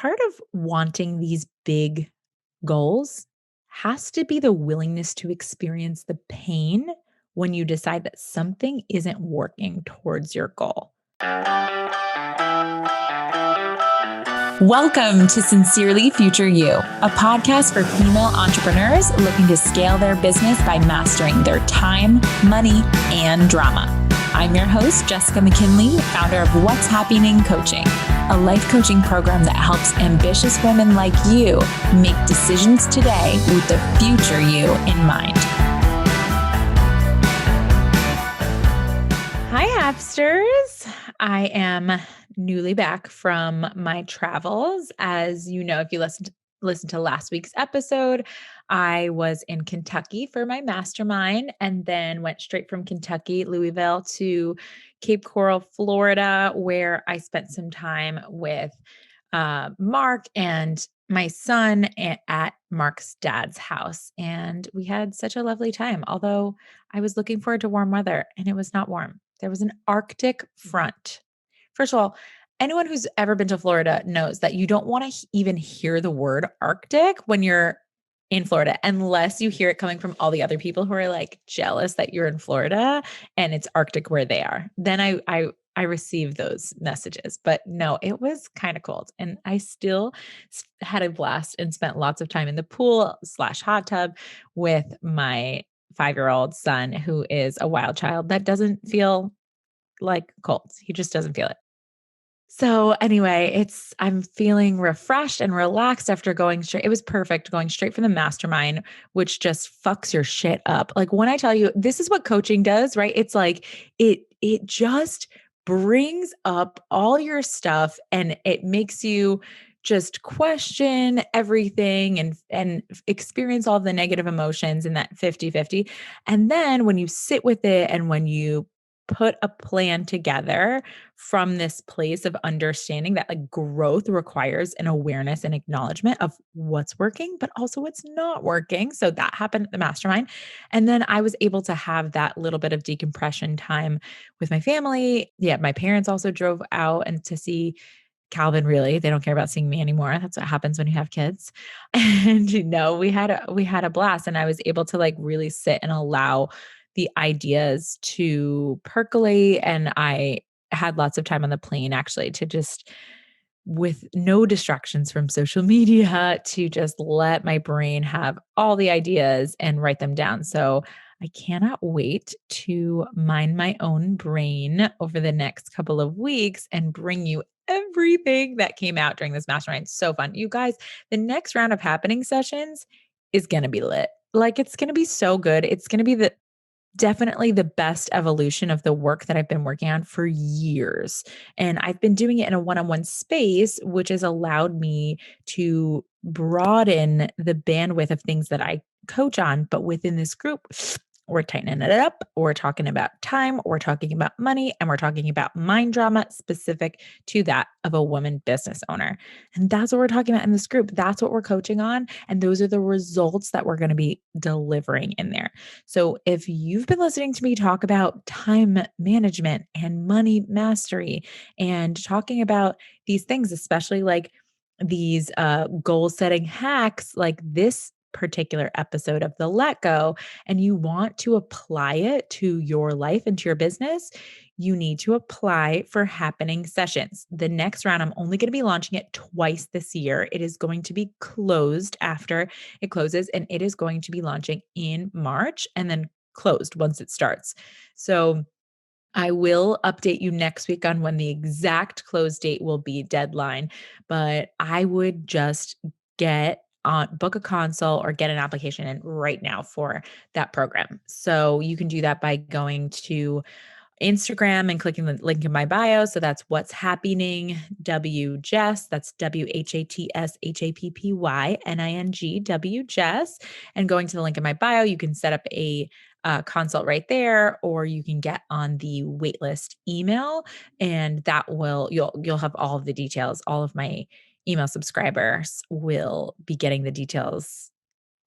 part of wanting these big goals has to be the willingness to experience the pain when you decide that something isn't working towards your goal. Welcome to Sincerely Future You, a podcast for female entrepreneurs looking to scale their business by mastering their time, money, and drama. I'm your host, Jessica McKinley, founder of What's Happening Coaching, a life coaching program that helps ambitious women like you make decisions today with the future you in mind. Hi, Appsters. I am newly back from my travels. As you know, if you listened to last week's episode, I was in Kentucky for my mastermind and then went straight from Kentucky, Louisville, to Cape Coral, Florida, where I spent some time with Mark and my son at Mark's dad's house. And we had such a lovely time, although I was looking forward to warm weather and it was not warm. There was an Arctic front. First of all, anyone who's ever been to Florida knows that you don't want to even hear the word Arctic when you're in Florida, unless you hear it coming from all the other people who are like jealous that you're in Florida and it's Arctic where they are. Then I received those messages, but no, it was kind of cold. And I still had a blast and spent lots of time in the pool / hot tub with my 5-year-old son, who is a wild child that doesn't feel like cold. He just doesn't feel it. So anyway, I'm feeling refreshed and relaxed after going straight. It was perfect going straight from the mastermind, which just fucks your shit up. Like when I tell you, this is what coaching does, right? It's like it just brings up all your stuff and it makes you just question everything and experience all the negative emotions in that 50-50. And then when you sit with it and when you put a plan together from this place of understanding that like growth requires an awareness and acknowledgement of what's working, but also what's not working. So that happened at the mastermind. And then I was able to have that little bit of decompression time with my family. Yeah. My parents also drove out and to see Calvin. Really, they don't care about seeing me anymore. That's what happens when you have kids. And we had a blast and I was able to like really sit and allow the ideas to percolate. And I had lots of time on the plane actually to just, with no distractions from social media, to just let my brain have all the ideas and write them down. So I cannot wait to mind my own brain over the next couple of weeks and bring you everything that came out during this mastermind. So fun. You guys, the next round of happening sessions is going to be lit. Like it's going to be so good. It's going to be definitely the best evolution of the work that I've been working on for years. And I've been doing it in a one-on-one space, which has allowed me to broaden the bandwidth of things that I coach on. But within this group, we're tightening it up. We're talking about time, we're talking about money, and we're talking about mind drama specific to that of a woman business owner. And that's what we're talking about in this group. That's what we're coaching on. And those are the results that we're going to be delivering in there. So if you've been listening to me talk about time management and money mastery and talking about these things, especially like these goal setting hacks, like this particular episode of the Let Go, and you want to apply it to your life and to your business, you need to apply for happening sessions. The next round, I'm only going to be launching it twice this year. It is going to be closed after it closes, and it is going to be launching in March and then closed once it starts. So I will update you next week on when the exact close date will be, deadline, but I would just book a consult or get an application in right now for that program. So you can do that by going to Instagram and clicking the link in my bio. So that's What's Happening Jess. That's WHATSHAPPYNING Jess. And going to the link in my bio, you can set up a consult right there, or you can get on the waitlist email, and that you'll have all of the details. All of my email subscribers will be getting the details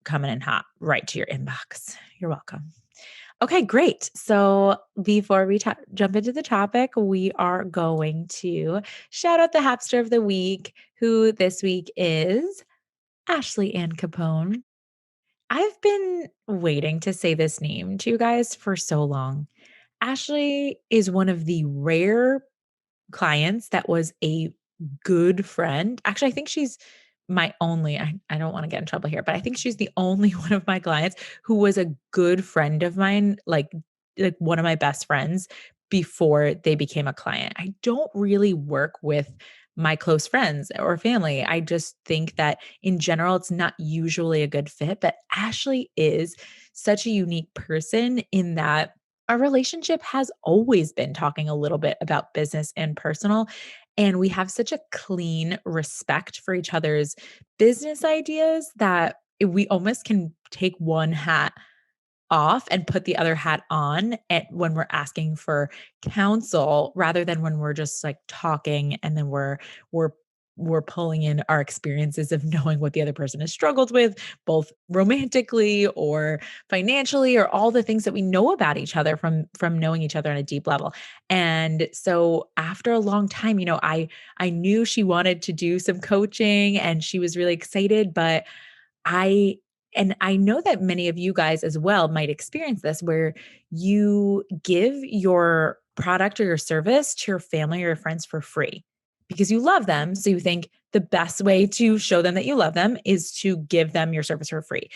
coming in hot right to your inbox. You're welcome. Okay, great. So before we jump into the topic, we are going to shout out the Hapster of the week, who this week is Ashley Ann Capone. I've been waiting to say this name to you guys for so long. Ashley is one of the rare clients that was a good friend. Actually, I think she's my only I don't wanna get in trouble here, but I think she's the only one of my clients who was a good friend of mine, like one of my best friends before they became a client. I don't really work with my close friends or family. I just think that in general, it's not usually a good fit, but Ashley is such a unique person in that our relationship has always been talking a little bit about business and personal. And we have such a clean respect for each other's business ideas that we almost can take one hat off and put the other hat on at when we're asking for counsel rather than when we're just like talking and then we're we're pulling in our experiences of knowing what the other person has struggled with both romantically or financially or all the things that we know about each other from knowing each other on a deep level. And so after a long time, I knew she wanted to do some coaching and she was really excited, but I I know that many of you guys as well might experience this where you give your product or your service to your family or your friends for free because you love them. So you think the best way to show them that you love them is to give them your service for free.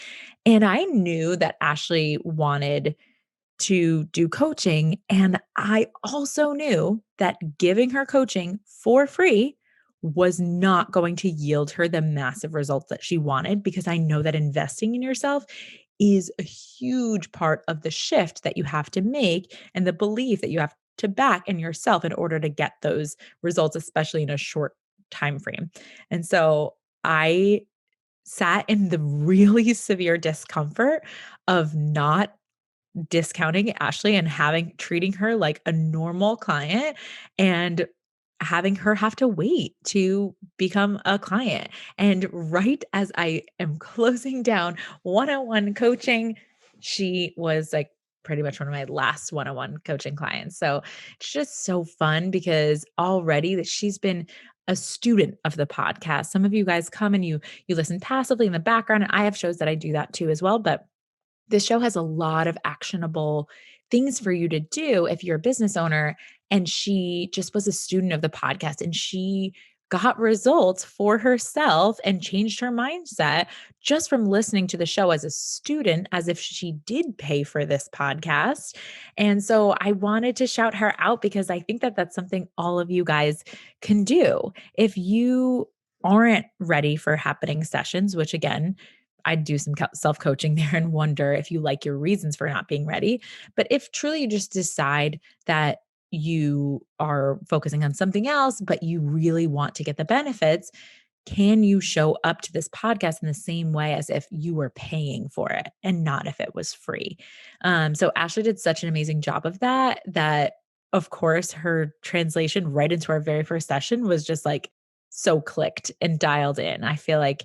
And I knew that Ashley wanted to do coaching. And I also knew that giving her coaching for free was not going to yield her the massive results that she wanted because I know that investing in yourself is a huge part of the shift that you have to make and the belief that you have to back in yourself in order to get those results, especially in a short time frame. And so I sat in the really severe discomfort of not discounting Ashley and treating her like a normal client and having her have to wait to become a client. And right as I am closing down one-on-one coaching, she was like pretty much one of my last one-on-one coaching clients. So it's just so fun because already that she's been a student of the podcast. Some of you guys come and you listen passively in the background, and I have shows that I do that too as well, but this show has a lot of actionable things for you to do if you're a business owner. And she just was a student of the podcast and she got results for herself and changed her mindset just from listening to the show as a student, as if she did pay for this podcast. And so I wanted to shout her out because I think that that's something all of you guys can do. If you aren't ready for happening sessions, which again, I'd do some self coaching there and wonder if you like your reasons for not being ready. But if truly you just decide that you are focusing on something else, but you really want to get the benefits, can you show up to this podcast in the same way as if you were paying for it and not if it was free? So Ashley did such an amazing job of that, that of course her translation right into our very first session was just like so clicked and dialed in. I feel like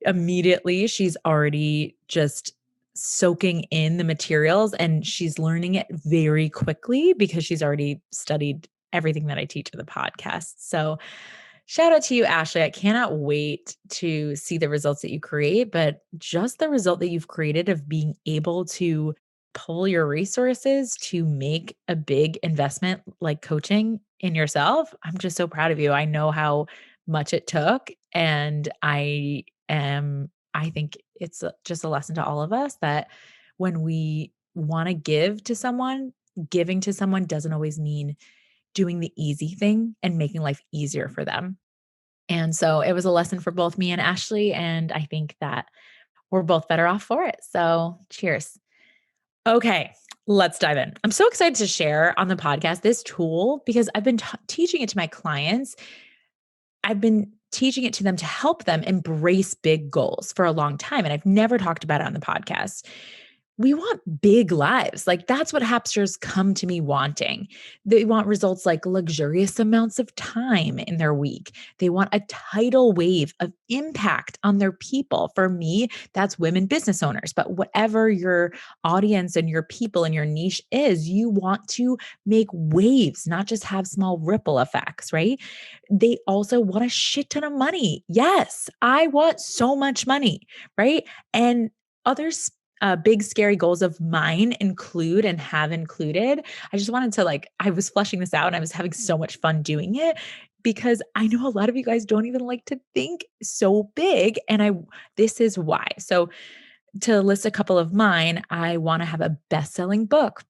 immediately she's already just soaking in the materials and she's learning it very quickly because she's already studied everything that I teach in the podcast. So shout out to you, Ashley. I cannot wait to see the results that you create, but just the result that you've created of being able to pull your resources to make a big investment like coaching in yourself. I'm just so proud of you. I know how much it took and I think it's just a lesson to all of us that when we want to give to someone, giving to someone doesn't always mean doing the easy thing and making life easier for them. And so it was a lesson for both me and Ashley. And I think that we're both better off for it. So cheers. Okay, let's dive in. I'm so excited to share on the podcast this tool because I've been teaching it to my clients. I've been teaching it to them to help them embrace big goals for a long time. And I've never talked about it on the podcast. we want big lives. Like that's what Hapsters come to me wanting. They want results like luxurious amounts of time in their week. They want a tidal wave of impact on their people. For me, that's women business owners. But whatever your audience and your people and your niche is, you want to make waves, not just have small ripple effects, right? They also want a shit ton of money. Yes, I want so much money, right? And others big scary goals of mine include and have included. I just wanted to I was fleshing this out and I was having so much fun doing it because I know a lot of you guys don't even like to think so big. And this is why. So to list a couple of mine, I want to have a best-selling book.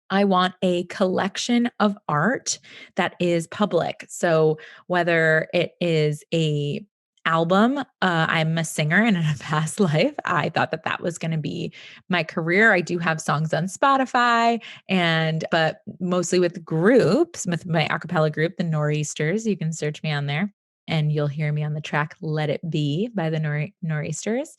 I want a collection of art that is public. So whether it is a album, I'm a singer and in a past life, I thought that that was going to be my career. I do have songs on Spotify but mostly with groups, with my a cappella group, the Nor'easters. You can search me on there and you'll hear me on the track Let It Be by the Nor'easters.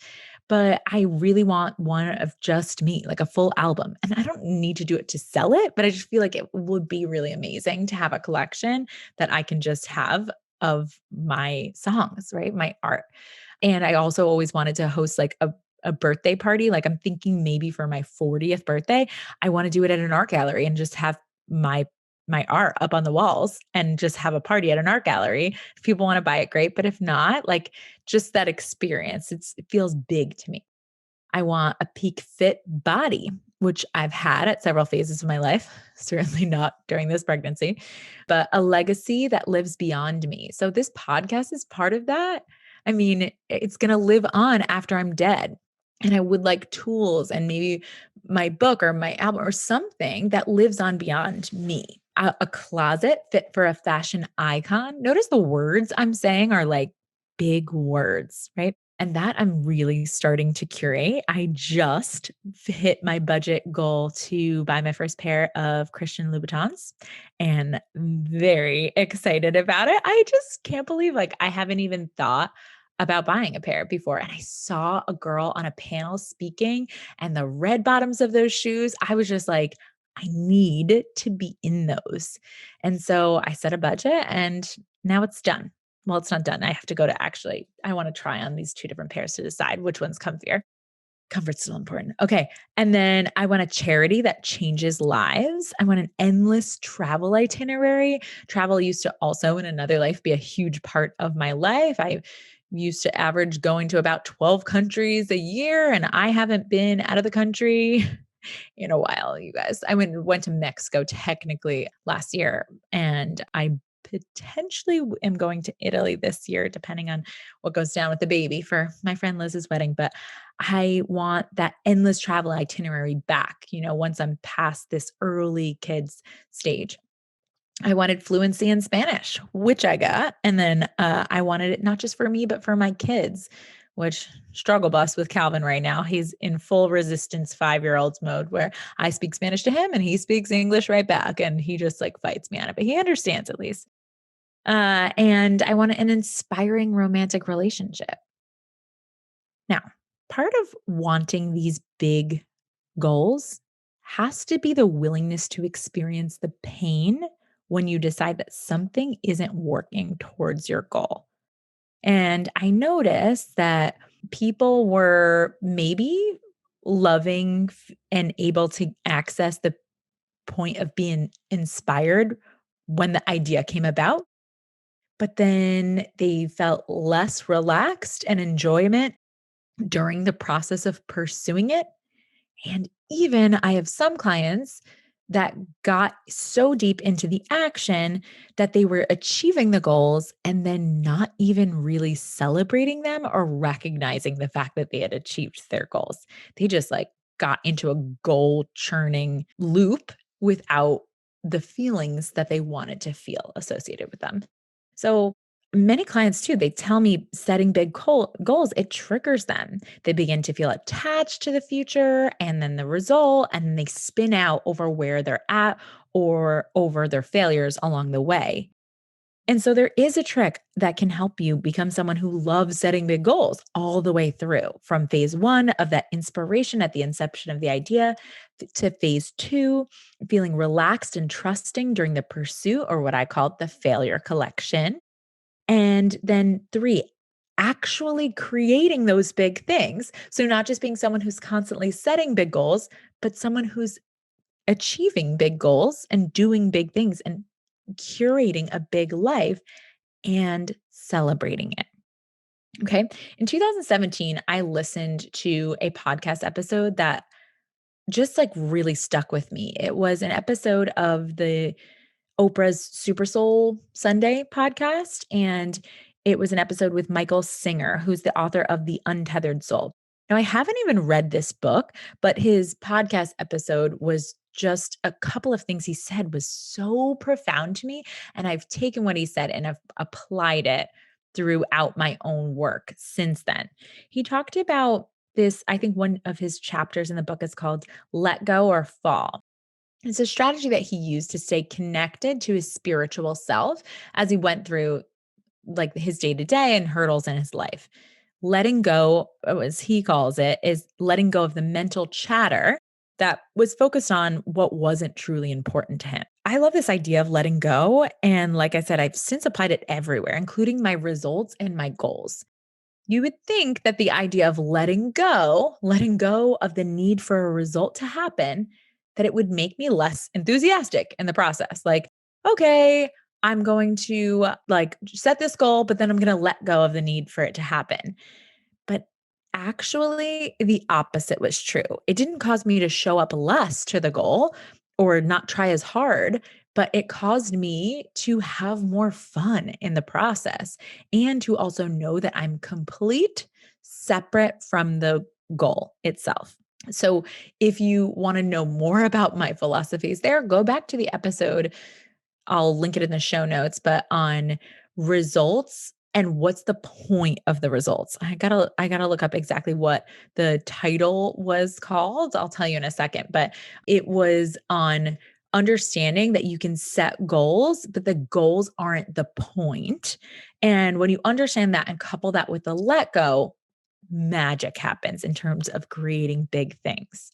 But I really want one of just me, like a full album. And I don't need to do it to sell it, but I just feel like it would be really amazing to have a collection that I can just have of my songs, right? My art. And I also always wanted to host like a birthday party. Like I'm thinking maybe for my 40th birthday, I want to do it at an art gallery and just have my art up on the walls and just have a party at an art gallery. If people want to buy it, great. But if not, like just that experience, it feels big to me. I want a peak fit body, which I've had at several phases of my life, certainly not during this pregnancy, but a legacy that lives beyond me. So this podcast is part of that. I mean, it's going to live on after I'm dead. And I would like tools and maybe my book or my album or something that lives on beyond me. A closet fit for a fashion icon. Notice the words I'm saying are like big words, right? And that I'm really starting to curate. I just hit my budget goal to buy my first pair of Christian Louboutins and I'm very excited about it. I just can't believe I haven't even thought about buying a pair before. And I saw a girl on a panel speaking and the red bottoms of those shoes. I was just like, I need to be in those. And so I set a budget and now it's done. Well, it's not done. I have to go to I want to try on these two different pairs to decide which one's comfier. Comfort's still important. Okay. And then I want a charity that changes lives. I want an endless travel itinerary. Travel used to also in another life be a huge part of my life. I used to average going to about 12 countries a year, and I haven't been out of the country in a while, you guys. I went to Mexico technically last year, and I potentially am going to Italy this year, depending on what goes down with the baby for my friend Liz's wedding. But I want that endless travel itinerary back, once I'm past this early kids stage. I wanted fluency in Spanish, which I got. And then I wanted it not just for me, but for my kids, which struggle bus with Calvin right now. He's in full resistance 5-year-old's mode where I speak Spanish to him and he speaks English right back. And he just fights me on it, but he understands at least. And I want an inspiring romantic relationship. Now, part of wanting these big goals has to be the willingness to experience the pain when you decide that something isn't working towards your goal. And I noticed that people were maybe loving and able to access the point of being inspired when the idea came about, but then they felt less relaxed and enjoyment during the process of pursuing it. And even I have some clients that got so deep into the action that they were achieving the goals and then not even really celebrating them or recognizing the fact that they had achieved their goals. They just got into a goal churning loop without the feelings that they wanted to feel associated with them. So many clients too, they tell me setting big goals, it triggers them. They begin to feel attached to the future and then the result, and then they spin out over where they're at or over their failures along the way. And so there is a trick that can help you become someone who loves setting big goals all the way through from phase one of that inspiration at the inception of the idea to phase two, feeling relaxed and trusting during the pursuit, or what I call the failure collection. And then three, actually creating those big things. So, not just being someone who's constantly setting big goals, but someone who's achieving big goals and doing big things and curating a big life and celebrating it. Okay. In 2017, I listened to a podcast episode that just like really stuck with me. It was an episode of the Oprah's Super Soul Sunday podcast. And it was an episode with Michael Singer, who's the author of The Untethered Soul. Now, I haven't even read this book, but his podcast episode was just a couple of things he said was so profound to me. And I've taken what he said and I've applied it throughout my own work since then. He talked about this, I think one of his chapters in the book is called Let Go or Fall. It's a strategy that he used to stay connected to his spiritual self as he went through like his day to day and hurdles in his life. Letting go, as he calls it, is letting go of the mental chatter that was focused on what wasn't truly important to him. I love this idea of letting go. And like I said, I've since applied it everywhere, including my results and my goals. You would think that the idea of letting go of the need for a result to happen, that it would make me less enthusiastic in the process. Like, okay, I'm going to like set this goal, but then I'm going to let go of the need for it to happen. But actually, the opposite was true. It didn't cause me to show up less to the goal or not try as hard, but it caused me to have more fun in the process and to also know that I'm complete, separate from the goal itself. So, if you want to know more about my philosophies there, go back to the episode. I'll link it in the show notes, but on results and what's the point of the results. I got to look up exactly what the title was called. I'll tell you in a second, but it was on understanding that you can set goals, but the goals aren't the point. And when you understand that and couple that with the let go, magic happens in terms of creating big things.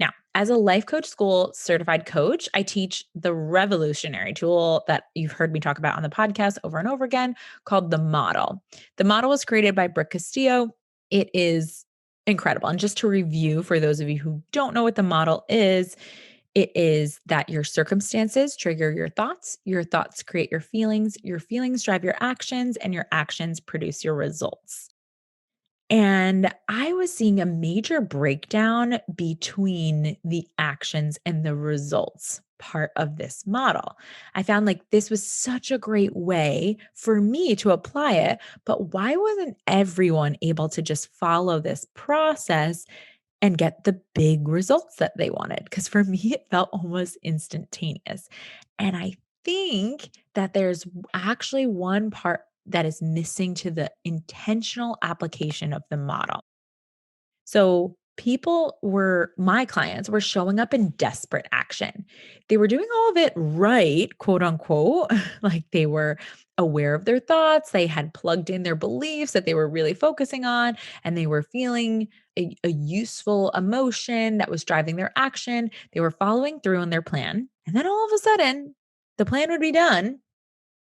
Now, as a life coach school certified coach, I teach the revolutionary tool that you've heard me talk about on the podcast over and over again called the model. The model was created by Brooke Castillo. It is incredible. And just to review for those of you who don't know what the model is, it is that your circumstances trigger your thoughts create your feelings drive your actions, and your actions produce your results. And I was seeing a major breakdown between the actions and the results part of this model. I found like this was such a great way for me to apply it, but why wasn't everyone able to just follow this process and get the big results that they wanted? Because for me, it felt almost instantaneous. And I think that there's actually one part that is missing to the intentional application of the model. So my clients were showing up in desperate action. They were doing all of it right, quote unquote. Like they were aware of their thoughts. They had plugged in their beliefs that they were really focusing on, and they were feeling a useful emotion that was driving their action. They were following through on their plan. And then all of a sudden, the plan would be done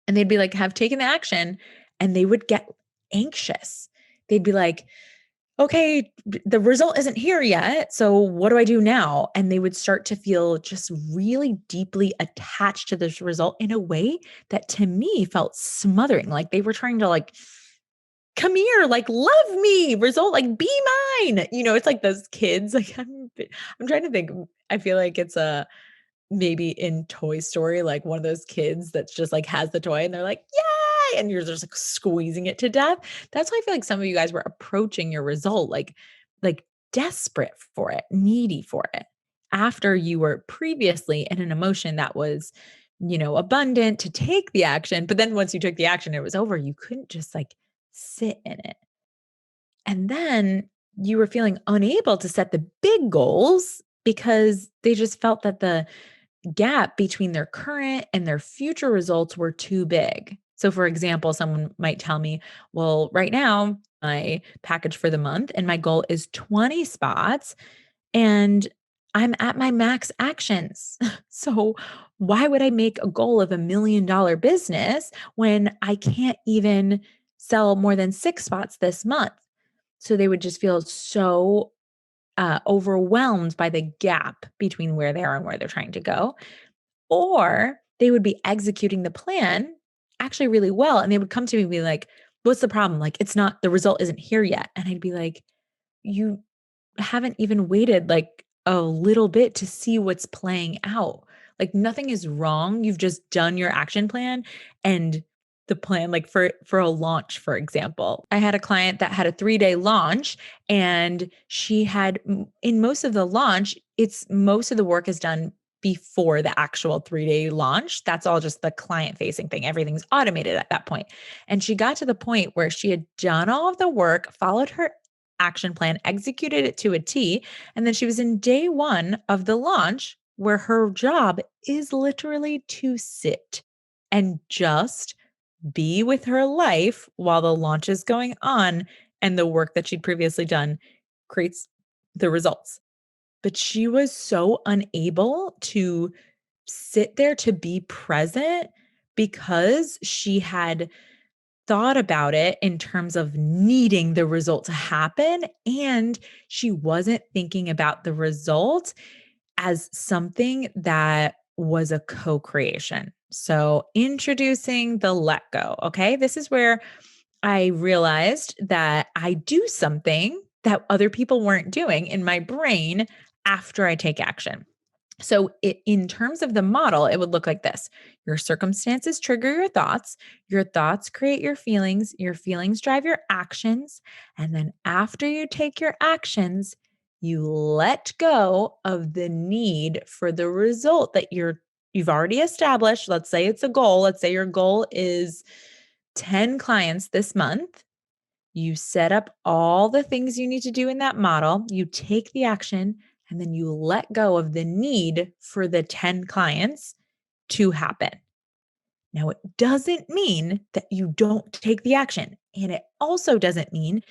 and they'd be like, have taken the action and they would get anxious. They'd be like, okay, the result isn't here yet. So what do I do now? And they would start to feel just really deeply attached to this result in a way that to me felt smothering. Like they were trying to like, come here, like love me, result, like be mine. It's like those kids. Like I'm trying to think. I feel like it's a maybe in Toy Story, like one of those kids that's just like has the toy and they're like, yay! And you're just like squeezing it to death. That's why I feel like some of you guys were approaching your result like desperate for it, needy for it, after you were previously in an emotion that was, abundant to take the action. But then once you took the action, it was over. You couldn't just like sit in it. And then you were feeling unable to set the big goals because they just felt that the gap between their current and their future results were too big. So, for example, someone might tell me, well, right now, my package for the month and my goal is 20 spots, and I'm at my max actions. So, why would I make a goal of $1 million business when I can't even sell more than 6 spots this month? So, they would just feel so overwhelmed by the gap between where they are and where they're trying to go. Or they would be executing the plan actually really well. And they would come to me and be like, what's the problem? Like, it's not, the result isn't here yet. And I'd be like, you haven't even waited like a little bit to see what's playing out. Like nothing is wrong. You've just done your action plan and the plan like for a launch, for example. I had a client that had a 3-day launch and she had in most of the launch, it's most of the work is done before the actual 3-day launch. That's all just the client facing thing. Everything's automated at that point. And she got to the point where she had done all of the work, followed her action plan, executed it to a T. And then she was in day one of the launch where her job is literally to sit and just be with her life while the launch is going on and the work that she'd previously done creates the results. But she was so unable to sit there to be present because she had thought about it in terms of needing the result to happen. And she wasn't thinking about the result as something that was a co creation. So, introducing the let go. Okay. This is where I realized that I do something that other people weren't doing in my brain after I take action. So, in terms of the model, it would look like this: your circumstances trigger your thoughts create your feelings drive your actions. And then, after you take your actions, you let go of the need for the result that you've already established. Let's say it's a goal. Let's say your goal is 10 clients this month. You set up all the things you need to do in that model, you take the action, and then you let go of the need for the 10 clients to happen. Now, it doesn't mean that you don't take the action. And it also doesn't mean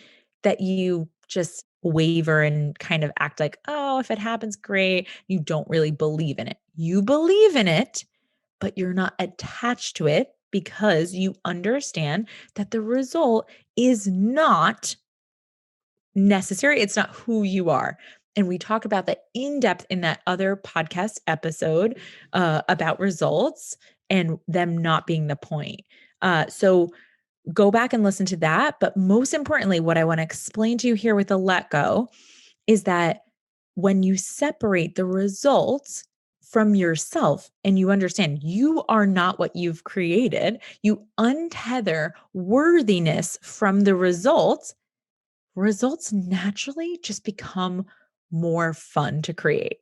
that you just waver and kind of act like, oh, if it happens, great. You don't really believe in it. You believe in it, but you're not attached to it because you understand that the result is not necessary. It's not who you are. And we talk about that in depth in that other podcast episode about results and them not being the point. So go back and listen to that. But most importantly, what I want to explain to you here with the let go is that when you separate the results from yourself and you understand you are not what you've created, you untether worthiness from the results naturally just become more fun to create.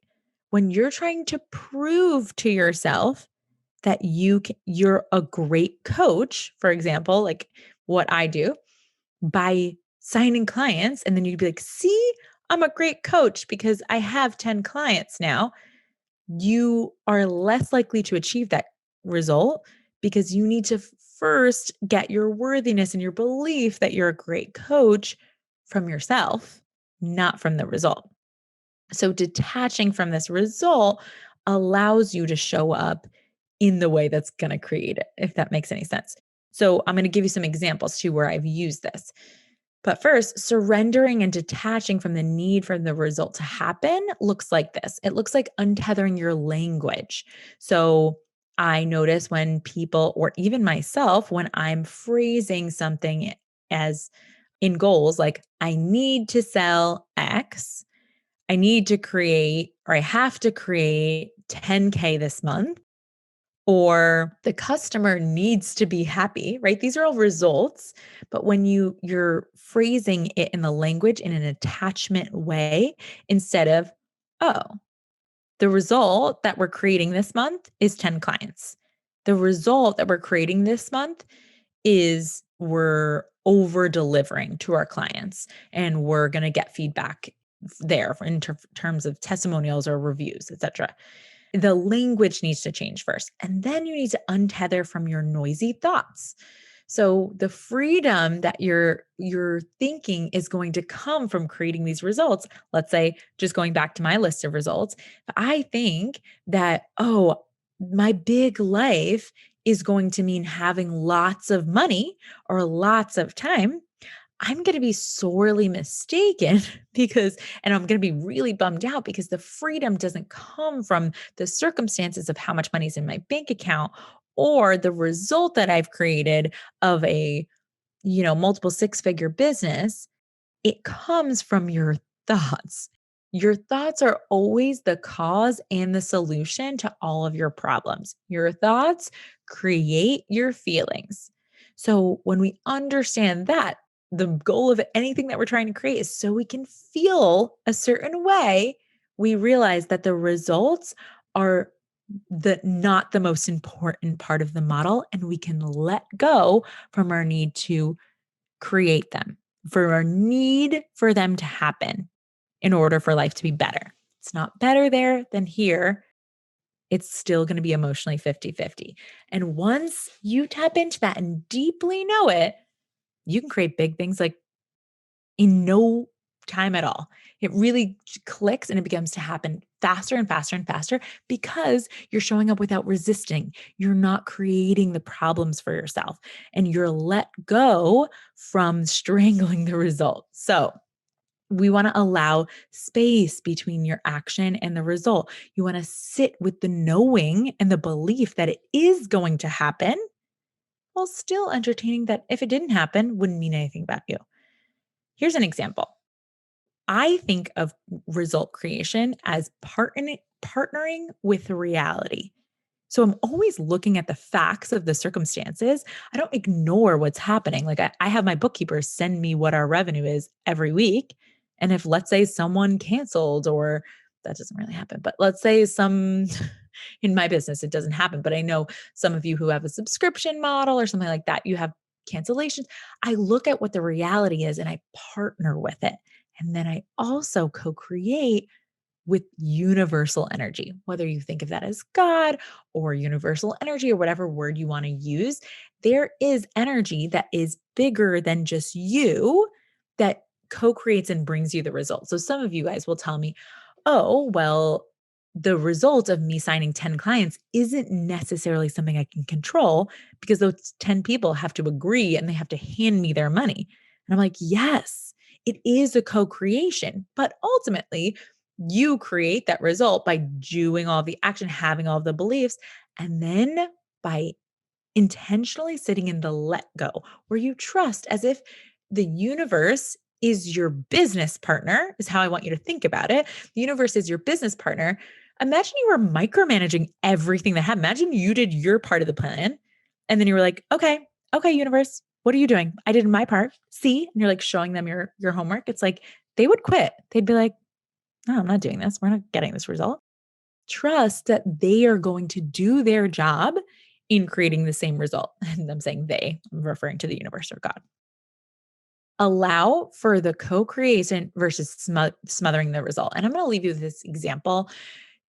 When you're trying to prove to yourself that you're a great coach, for example, like what I do, by signing clients and then you'd be like, "See, I'm a great coach because I have 10 clients now." You are less likely to achieve that result because you need to first get your worthiness and your belief that you're a great coach from yourself, not from the result. So, detaching from this result allows you to show up in the way that's going to create it, if that makes any sense. So, I'm going to give you some examples too where I've used this. But first, surrendering and detaching from the need for the result to happen looks like this. It looks like untethering your language. So I notice when people, or even myself, when I'm phrasing something as in goals, like I need to sell X, I need to create, or I have to create 10K this month, or the customer needs to be happy, right? These are all results, but when you're phrasing it in the language in an attachment way instead of, oh, the result that we're creating this month is 10 clients. The result that we're creating this month is we're over delivering to our clients and we're going to get feedback there in terms of testimonials or reviews, etc. The language needs to change first. And then you need to untether from your noisy thoughts. So the freedom that you're thinking is going to come from creating these results. Let's say, just going back to my list of results, I think that, oh, my big life is going to mean having lots of money or lots of time. I'm going to be sorely mistaken and I'm going to be really bummed out because the freedom doesn't come from the circumstances of how much money is in my bank account or the result that I've created of a, multiple six-figure business. It comes from your thoughts. Your thoughts are always the cause and the solution to all of your problems. Your thoughts create your feelings. So, when we understand that, the goal of anything that we're trying to create is so we can feel a certain way, we realize that the results are not the most important part of the model, and we can let go from our need to create them, for our need for them to happen in order for life to be better. It's not better there than here. It's still going to be emotionally 50-50. And once you tap into that and deeply know it, you can create big things like in no time at all. It really clicks and it begins to happen faster and faster and faster because you're showing up without resisting. You're not creating the problems for yourself and you're let go from strangling the result. So, we want to allow space between your action and the result. You want to sit with the knowing and the belief that it is going to happen while still entertaining that if it didn't happen, wouldn't mean anything about you. Here's an example. I think of result creation as partnering with reality. So I'm always looking at the facts of the circumstances. I don't ignore what's happening. Like I have my bookkeeper send me what our revenue is every week. And if, let's say, someone canceled, or that doesn't really happen, but let's say in my business, it doesn't happen. But I know some of you who have a subscription model or something like that, you have cancellations. I look at what the reality is and I partner with it. And then I also co create with universal energy, whether you think of that as God or universal energy or whatever word you want to use. There is energy that is bigger than just you that co creates and brings you the result. So some of you guys will tell me, oh, well, the result of me signing 10 clients isn't necessarily something I can control because those 10 people have to agree and they have to hand me their money. And I'm like, yes, it is a co creation, but ultimately, you create that result by doing all the action, having all the beliefs, and then by intentionally sitting in the let go, where you trust as if the universe is your business partner, is how I want you to think about it. The universe is your business partner. Imagine you were micromanaging everything that happened. Imagine you did your part of the plan. And then you were like, okay, universe, what are you doing? I did my part. See? And you're like showing them your homework. It's like they would quit. They'd be like, no, I'm not doing this. We're not getting this result. Trust that they are going to do their job in creating the same result. And I'm saying I'm referring to the universe or God. Allow for the co creation versus smothering the result. And I'm going to leave you with this example.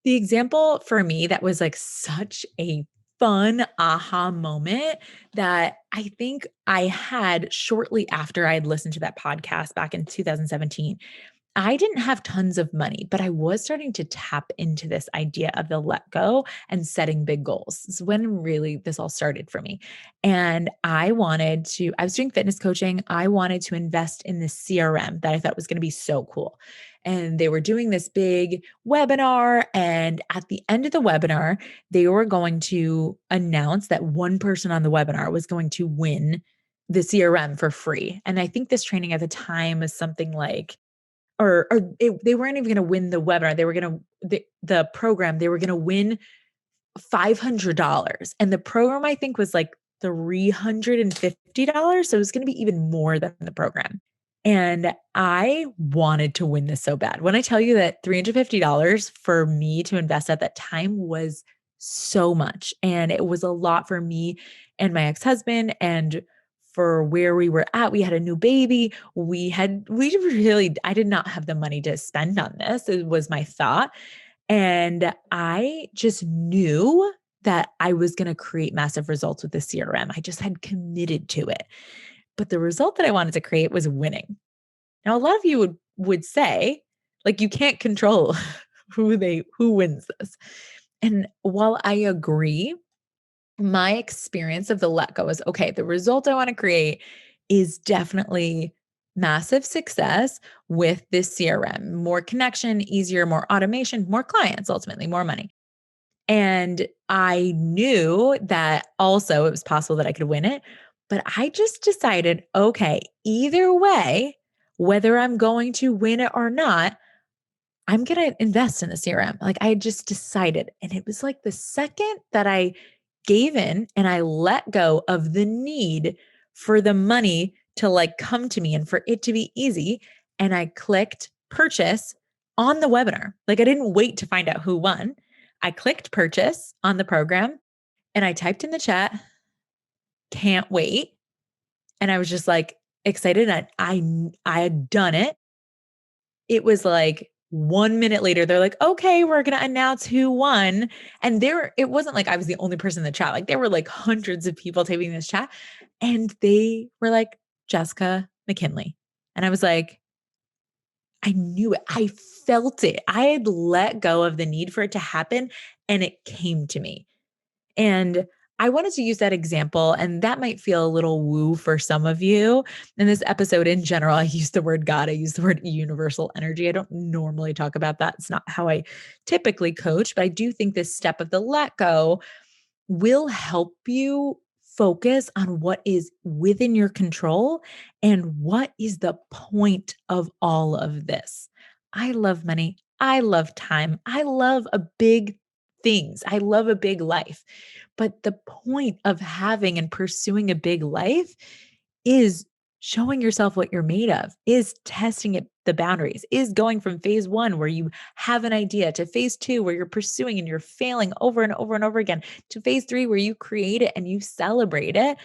The example for me that was like such a fun aha moment that I think I had shortly after I had listened to that podcast back in 2017. I didn't have tons of money, but I was starting to tap into this idea of the let go and setting big goals. This is when really this all started for me. And I was doing fitness coaching. I wanted to invest in this CRM that I thought was going to be so cool. And they were doing this big webinar. And at the end of the webinar, they were going to announce that one person on the webinar was going to win the CRM for free. And I think this training at the time was something like, they weren't even gonna win the webinar. They were gonna the program, they were gonna win $500, and the program, I think, was, like, $350, so it was gonna be even more than the program, and I wanted to win this so bad. When I tell you that $350 for me to invest at that time was so much, and it was a lot for me and my ex-husband, and for where we were at, we had a new baby. We really I did not have the money to spend on this, it was my thought, And I just knew that I was going to create massive results with the CRM. I just had committed to it. But the result that I wanted to create was winning. Now, a lot of you would say, like, you can't control who wins this. And while I agree, my experience of the let go is okay, the result I want to create is definitely massive success with this CRM, more connection, easier, more automation, more clients, ultimately, more money. And I knew that also it was possible that I could win it. But I just decided, okay, either way, whether I'm going to win it or not, I'm going to invest in the CRM. Like I just decided. And it was like the second that I gave in and I let go of the need for the money to like come to me and for it to be easy. And I clicked purchase on the webinar. Like I didn't wait to find out who won. I clicked purchase on the program and I typed in the chat, can't wait. And I was just like excited. And I had done it. It was like 1 minute later, they're like, okay, we're going to announce who won. And it wasn't like I was the only person in the chat. Like there were like hundreds of people taping this chat and they were like, Jessica McKinley. And I was like, I knew it. I felt it. I had let go of the need for it to happen and it came to me. And I wanted to use that example, and that might feel a little woo for some of you. In this episode, in general, I use the word God, I use the word universal energy. I don't normally talk about that. It's not how I typically coach, but I do think this step of the let go will help you focus on what is within your control and what is the point of all of this. I love money. I love time. I love a big things. I love a big life. But the point of having and pursuing a big life is showing yourself what you're made of, is testing it, the boundaries, is going from phase one where you have an idea to phase two where you're pursuing and you're failing over and over and over again to phase three where you create it and you celebrate it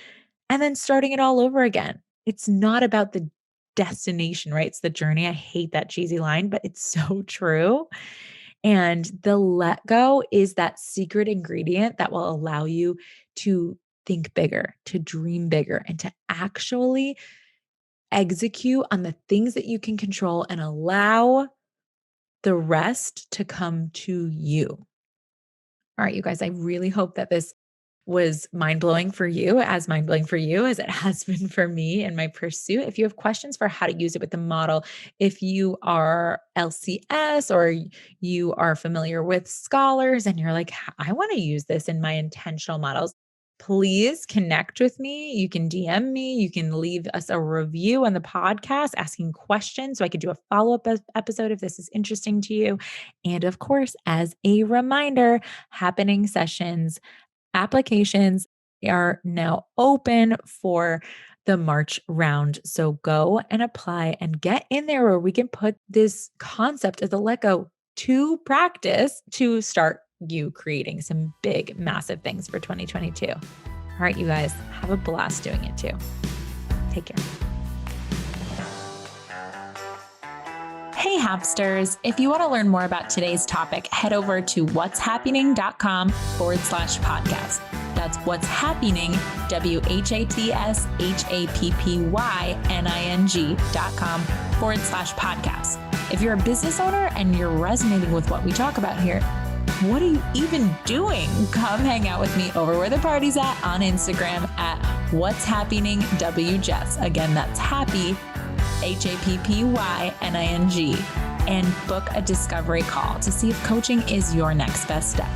and then starting it all over again. It's not about the destination, right? It's the journey. I hate that cheesy line, but it's so true. And the let go is that secret ingredient that will allow you to think bigger, to dream bigger, and to actually execute on the things that you can control and allow the rest to come to you. All right, you guys, I really hope that this was mind blowing for you, as mind blowing for you as it has been for me in my pursuit. If you have questions for how to use it with the model, if you are LCS or you are familiar with scholars and you're like, I want to use this in my intentional models, please connect with me. You can DM me. You can leave us a review on the podcast asking questions so I could do a follow-up episode if this is interesting to you. And of course, as a reminder, happening sessions applications are now open for the March round. So go and apply and get in there where we can put this concept of the let go to practice to start you creating some big, massive things for 2022. All right, you guys, have a blast doing it too. Take care. Hey, Hapsters. If you want to learn more about today's topic, head over to what'shappening.com/podcast. That's what's happening, what'shappening.com/podcast. If you're a business owner and you're resonating with what we talk about here, what are you even doing? Come hang out with me over where the party's at on Instagram at What's Happening WJess. Again, that's happy, HAPPYNING, and book a discovery call to see if coaching is your next best step.